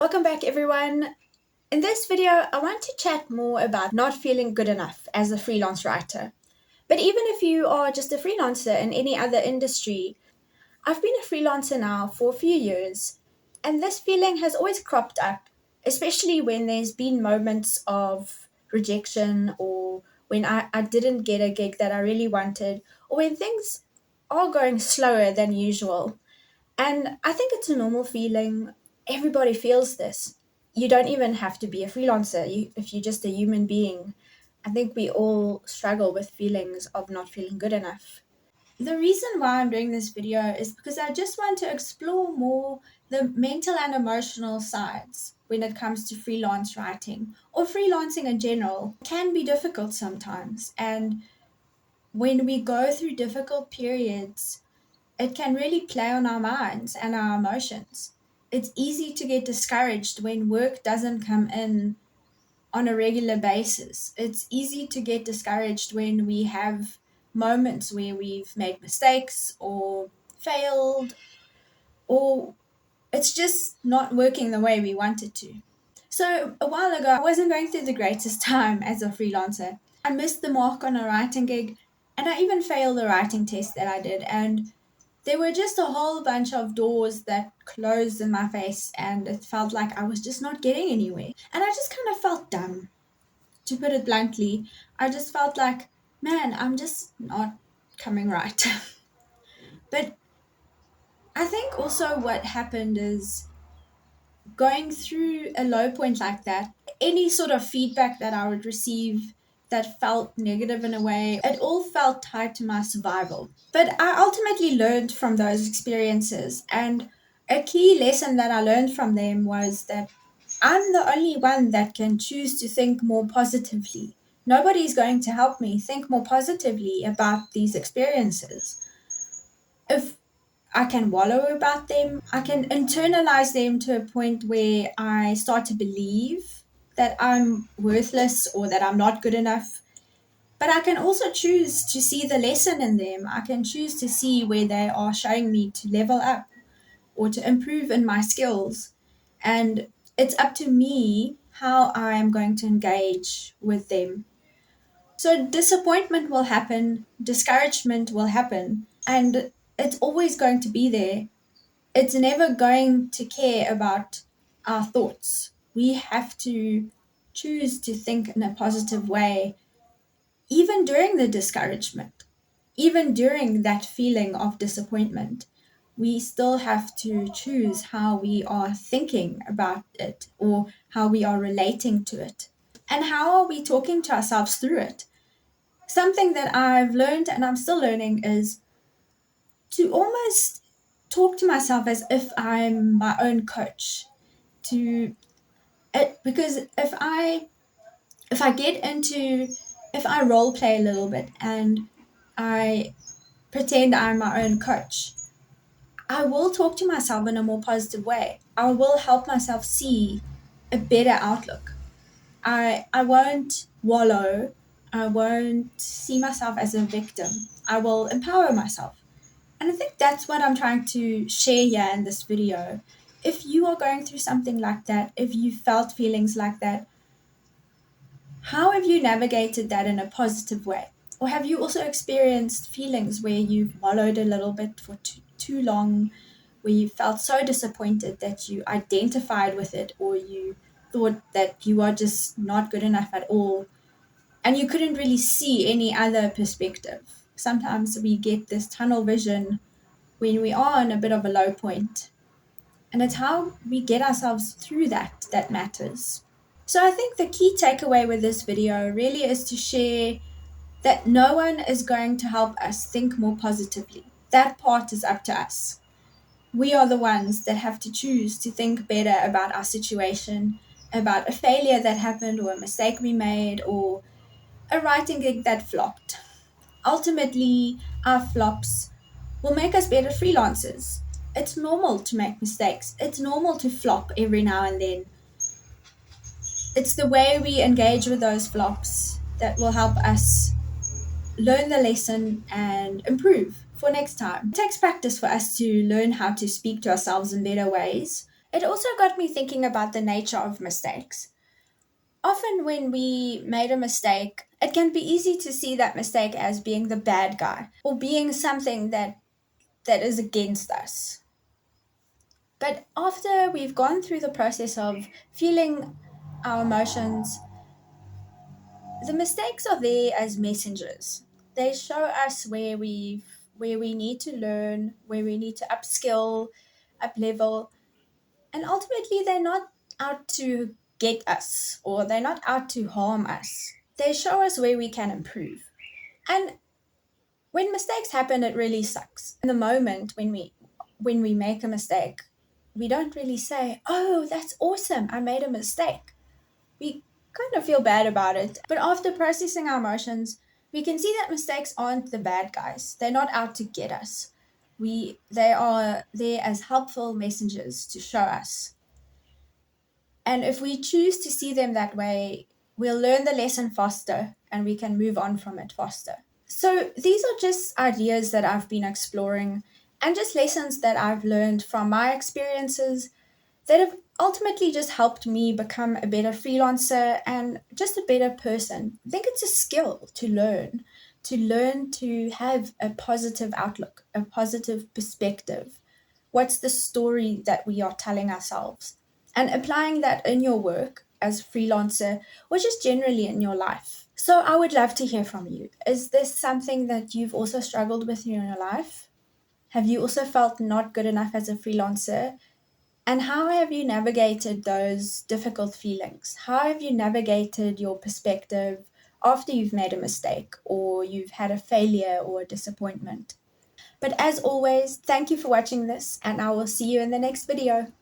Welcome back, everyone. In this video, I want to chat more about not feeling good enough as a freelance writer. But even if you are just a freelancer in any other industry, I've been a freelancer now for a few years, and this feeling has always cropped up, especially when there's been moments of rejection or when I didn't get a gig that I really wanted, or when things are going slower than usual. And I think it's a normal feeling. Everybody feels this. You don't even have to be a freelancer. If you're just a human being, I think we all struggle with feelings of not feeling good enough. The reason why I'm doing this video is because I just want to explore more the mental and emotional sides when it comes to freelance writing or freelancing in general. It can be difficult sometimes. And when we go through difficult periods, it can really play on our minds and our emotions. It's easy to get discouraged when work doesn't come in on a regular basis. It's easy to get discouraged when we have moments where we've made mistakes or failed, or it's just not working the way we want it to. So, a while ago, I wasn't going through the greatest time as a freelancer. I missed the mark on a writing gig, and I even failed the writing test that I did. And there were just a whole bunch of doors that closed in my face, and it felt like I was just not getting anywhere. And I just kind of felt dumb, to put it bluntly. I just felt like, man, I'm just not coming right. But I think also what happened is going through a low point like that, any sort of feedback that I would receive that felt negative in a way, it all felt tied to my survival. But I ultimately learned from those experiences, and a key lesson that I learned from them was that I'm the only one that can choose to think more positively. Nobody's going to help me think more positively about these experiences. If I can wallow about them, I can internalize them to a point where I start to believe that I'm worthless or that I'm not good enough. But I can also choose to see the lesson in them. I can choose to see where they are showing me to level up or to improve in my skills. And it's up to me how I am going to engage with them. So disappointment will happen, discouragement will happen, and it's always going to be there. It's never going to care about our thoughts. We have to choose to think in a positive way, even during the discouragement, even during that feeling of disappointment. We still have to choose how we are thinking about it or how we are relating to it. And how are we talking to ourselves through it? Something that I've learned and I'm still learning is to almost talk to myself as if I'm my own coach. To it because if I role play a little bit and I pretend I'm my own coach, I will talk to myself in a more positive way. I will help myself see a better outlook. I won't wallow. I won't see myself as a victim. I will empower myself. And I think that's what I'm trying to share here in this video. If you are going through something like that, if you felt feelings like that, how have you navigated that in a positive way? Or have you also experienced feelings where you've wallowed a little bit for too long, where you felt so disappointed that you identified with it, or you thought that you are just not good enough at all, and you couldn't really see any other perspective? Sometimes we get this tunnel vision when we are in a bit of a low point, and it's how we get ourselves through that that matters. So I think the key takeaway with this video really is to share that no one is going to help us think more positively. That part is up to us. We are the ones that have to choose to think better about our situation, about a failure that happened, or a mistake we made, or a writing gig that flopped. Ultimately, our flops will make us better freelancers. It's normal to make mistakes. It's normal to flop every now and then. It's the way we engage with those flops that will help us learn the lesson and improve for next time. It takes practice for us to learn how to speak to ourselves in better ways. It also got me thinking about the nature of mistakes. Often, when we made a mistake, it can be easy to see that mistake as being the bad guy or being something that is against us. But after we've gone through the process of feeling our emotions, the mistakes are there as messengers. They show us where we need to learn, where we need to upskill, up level, and ultimately they're not out to get us or they're not out to harm us. They show us where we can improve. And when mistakes happen, it really sucks. In the moment when we make a mistake, we don't really say, "Oh, that's awesome, I made a mistake." We kind of feel bad about it. But after processing our emotions, we can see that mistakes aren't the bad guys. They're not out to get us. They are there as helpful messengers to show us. And if we choose to see them that way, we'll learn the lesson faster and we can move on from it faster. So these are just ideas that I've been exploring and just lessons that I've learned from my experiences that have ultimately just helped me become a better freelancer and just a better person. I think it's a skill to learn to have a positive outlook, a positive perspective. What's the story that we are telling ourselves? And applying that in your work as a freelancer or just generally in your life. So I would love to hear from you. Is this something that you've also struggled with in your life? Have you also felt not good enough as a freelancer? And how have you navigated those difficult feelings? How have you navigated your perspective after you've made a mistake or you've had a failure or a disappointment? But as always, thank you for watching this, and I will see you in the next video.